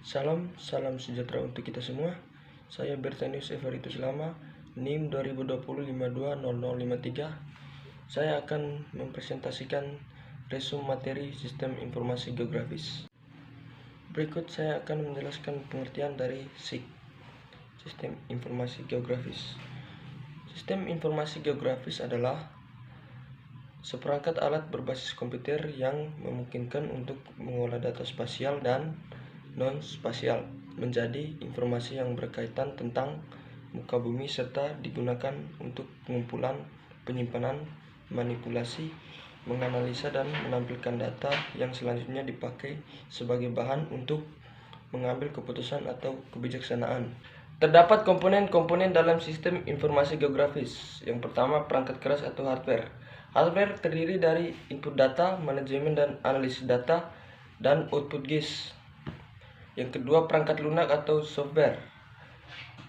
Salam sejahtera untuk kita semua. Saya Bertanius Evaritus Lama, NIM 2020520053. Saya akan mempresentasikan resume materi Sistem Informasi Geografis. Berikut saya akan menjelaskan pengertian dari SIG, Sistem Informasi Geografis. Sistem Informasi Geografis adalah seperangkat alat berbasis komputer yang memungkinkan untuk mengolah data spasial dan non-spasial menjadi informasi yang berkaitan tentang muka bumi serta digunakan untuk pengumpulan, penyimpanan, manipulasi, menganalisa dan menampilkan data yang selanjutnya dipakai sebagai bahan untuk mengambil keputusan atau kebijaksanaan. Terdapat komponen-komponen dalam sistem informasi geografis. Yang pertama, perangkat keras atau hardware. Hardware terdiri dari input data, manajemen dan analisis data, dan output GIS. Yang kedua, perangkat lunak atau software.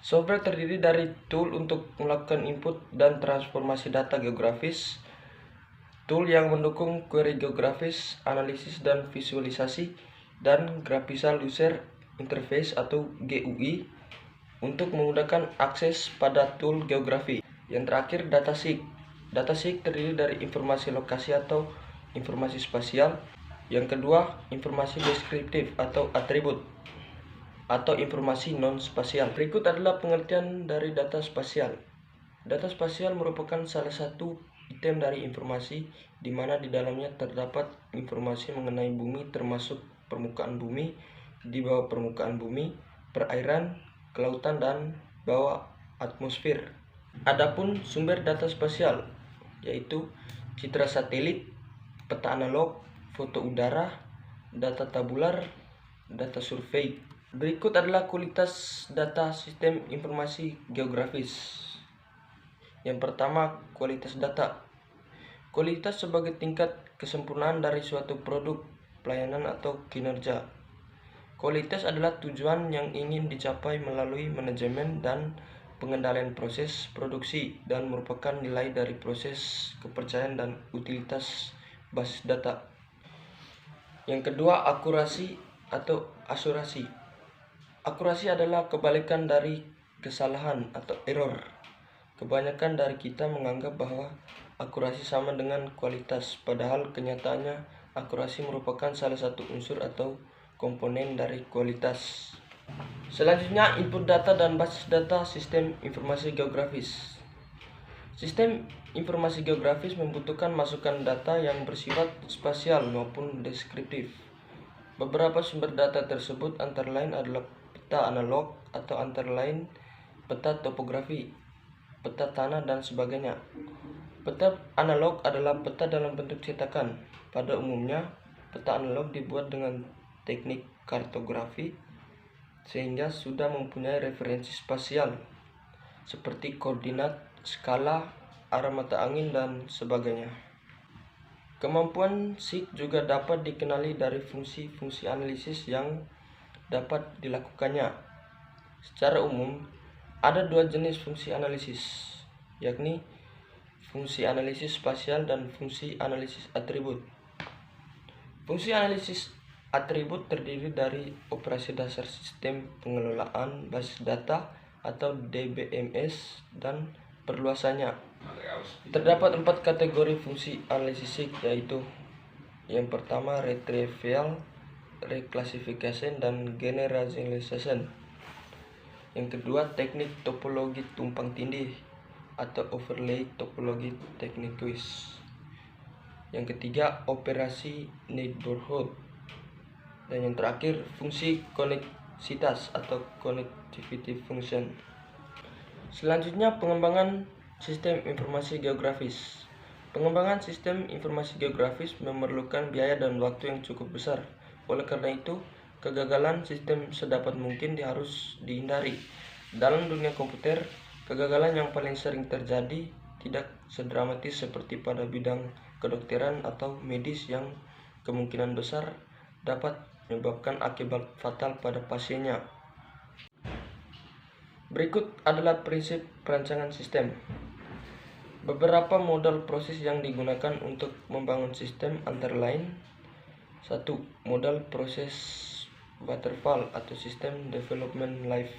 Software terdiri dari tool untuk melakukan input dan transformasi data geografis, tool yang mendukung query geografis, analisis dan visualisasi, dan graphical user interface atau GUI untuk memudahkan akses pada tool geografi. Yang terakhir, datasheet. Datasheet terdiri dari informasi lokasi atau informasi spasial. Yang kedua, informasi deskriptif atau atribut atau informasi non-spasial. Berikut adalah pengertian dari data spasial. Data spasial merupakan salah satu item dari informasi di mana di dalamnya terdapat informasi mengenai bumi termasuk permukaan bumi, di bawah permukaan bumi, perairan, kelautan dan bawah atmosfer. Adapun sumber data spasial yaitu citra satelit, peta analog, foto udara, data tabular, data survei. Berikut adalah kualitas data sistem informasi geografis. Yang pertama, kualitas data. Kualitas sebagai tingkat kesempurnaan dari suatu produk, pelayanan atau kinerja. Kualitas adalah tujuan yang ingin dicapai melalui manajemen dan pengendalian proses produksi dan merupakan nilai dari proses kepercayaan dan utilitas basis data. Yang kedua, akurasi atau akurasi. Akurasi adalah kebalikan dari kesalahan atau error. Kebanyakan dari kita menganggap bahwa akurasi sama dengan kualitas, padahal kenyataannya akurasi merupakan salah satu unsur atau komponen dari kualitas. Selanjutnya, input data dan basis data sistem informasi geografis. Sistem informasi geografis membutuhkan masukan data yang bersifat spasial maupun deskriptif. Beberapa sumber data tersebut antara lain adalah peta analog atau antara lain peta topografi, peta tanah dan sebagainya. Peta analog adalah peta dalam bentuk cetakan. Pada umumnya, peta analog dibuat dengan teknik kartografi sehingga sudah mempunyai referensi spasial seperti koordinat, skala, arah mata angin dan sebagainya. Kemampuan SIG juga dapat dikenali dari fungsi-fungsi analisis yang dapat dilakukannya. Secara umum, ada dua jenis fungsi analisis, yakni fungsi analisis spasial dan fungsi analisis atribut. Fungsi analisis atribut terdiri dari operasi dasar sistem pengelolaan basis data atau DBMS dan perluasannya. Terdapat 4 kategori fungsi analisis SIG, yaitu yang pertama retrieval, reclassification, dan generalization. Yang kedua teknik topologi tumpang tindih atau overlay topologi techniques. Yang ketiga operasi neighborhood. Dan yang terakhir fungsi koneksitas atau connectivity function. Selanjutnya, pengembangan sistem informasi geografis. Pengembangan sistem informasi geografis memerlukan biaya dan waktu yang cukup besar. Oleh karena itu, kegagalan sistem sedapat mungkin harus dihindari. Dalam dunia komputer, kegagalan yang paling sering terjadi tidak sedramatis seperti pada bidang kedokteran atau medis yang kemungkinan besar dapat menyebabkan akibat fatal pada pasiennya. Berikut adalah prinsip perancangan sistem. Beberapa modal proses yang digunakan untuk membangun sistem antara lain: 1. Modal proses waterfall atau sistem development life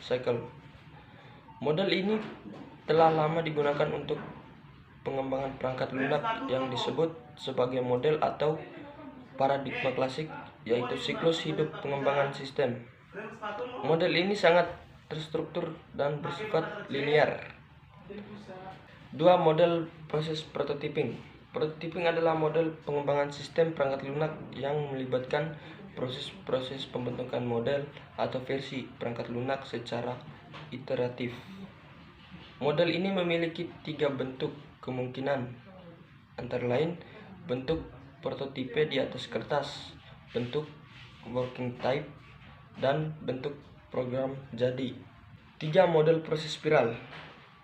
cycle. Model ini telah lama digunakan untuk pengembangan perangkat lunak yang disebut sebagai model atau paradigma klasik, yaitu siklus hidup pengembangan sistem. Model ini sangat terstruktur dan bersifat linear. 2. Model proses prototyping. Prototyping adalah model pengembangan sistem perangkat lunak yang melibatkan proses-proses pembentukan model atau versi perangkat lunak secara iteratif. Model ini memiliki 3 bentuk kemungkinan, antara lain bentuk prototipe di atas kertas, bentuk working type, dan bentuk program jadi. 3. Model proses spiral.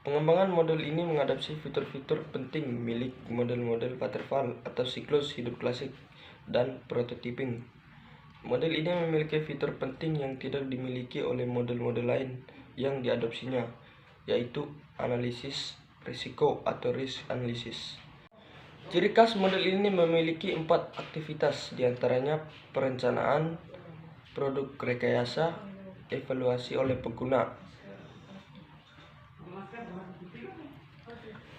Pengembangan model ini mengadopsi fitur-fitur penting milik model-model waterfall atau siklus hidup klasik dan prototyping. Model ini memiliki fitur penting yang tidak dimiliki oleh model-model lain yang diadopsinya, yaitu analisis risiko atau risk analysis. Ciri khas model ini memiliki 4 aktivitas, diantaranya perencanaan, produk rekayasa, evaluasi oleh pengguna.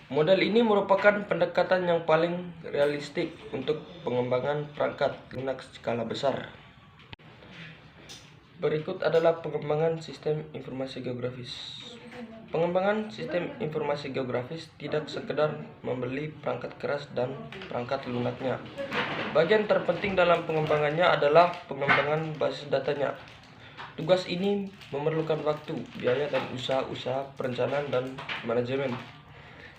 Model ini merupakan pendekatan yang paling realistik untuk pengembangan perangkat lunak skala besar. Berikut adalah pengembangan sistem informasi geografis. Pengembangan sistem informasi geografis tidak sekedar membeli perangkat keras dan perangkat lunaknya. Bagian terpenting dalam pengembangannya adalah pengembangan basis datanya. Tugas ini memerlukan waktu, biaya, dan usaha perencanaan dan manajemen.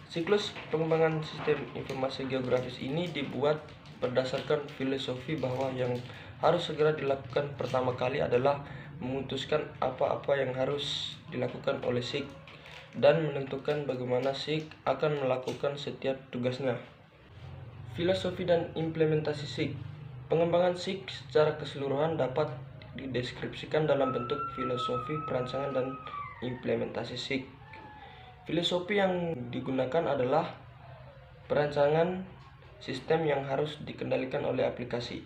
Siklus pengembangan sistem informasi geografis ini dibuat berdasarkan filosofi bahwa yang harus segera dilakukan pertama kali adalah memutuskan apa-apa yang harus dilakukan oleh SIG dan menentukan bagaimana SIG akan melakukan setiap tugasnya. Filosofi dan implementasi SIG. Pengembangan SIG secara keseluruhan dapat dideskripsikan dalam bentuk filosofi perancangan dan implementasi SIG. Filosofi yang digunakan adalah perancangan sistem yang harus dikendalikan oleh aplikasi.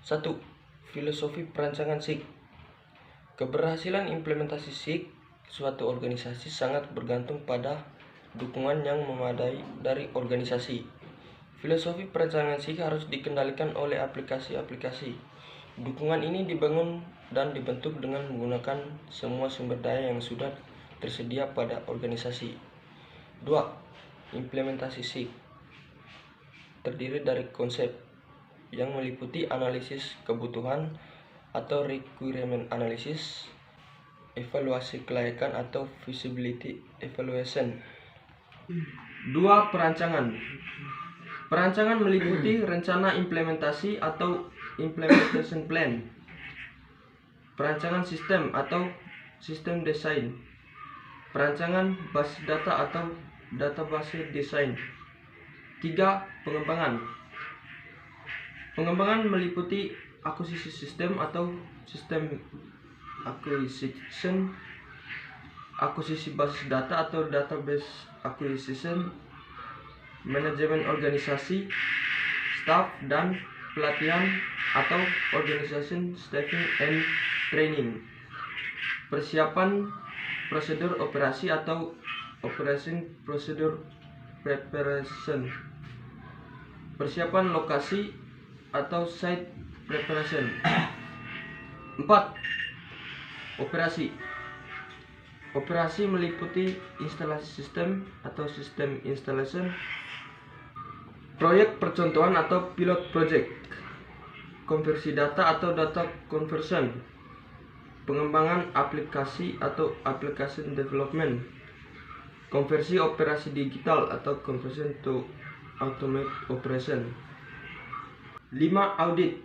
1. Filosofi perancangan SIG. Keberhasilan implementasi SIG suatu organisasi sangat bergantung pada dukungan yang memadai dari organisasi. Filosofi perancangan SIG harus dikendalikan oleh aplikasi-aplikasi. Dukungan ini dibangun dan dibentuk dengan menggunakan semua sumber daya yang sudah tersedia pada organisasi. 2. Implementasi SIG terdiri dari konsep yang meliputi analisis kebutuhan atau requirement analysis, evaluasi kelayakan atau feasibility evaluation. 2. Perancangan. Perancangan meliputi rencana implementasi atau implementation plan, perancangan sistem atau sistem desain, perancangan basis data atau database desain. 3. Pengembangan. Pengembangan meliputi akuisisi sistem atau sistem acquisition, akuisisi basis data atau database acquisition, manajemen organisasi, staff, dan pelatihan atau organization staffing and training, persiapan prosedur operasi atau operation procedure preparation, persiapan lokasi atau site preparation. 4. Operasi. Operasi meliputi instalasi sistem atau sistem installation, proyek percontohan atau pilot project, konversi data atau data conversion, pengembangan aplikasi atau application development, konversi operasi digital atau conversion to automate operation. 5. Audit.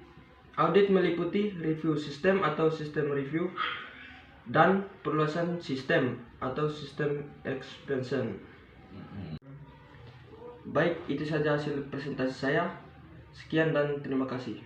Audit meliputi review sistem atau sistem review dan perluasan sistem atau sistem expansion. Baik, itu saja hasil presentasi saya. Sekian dan terima kasih.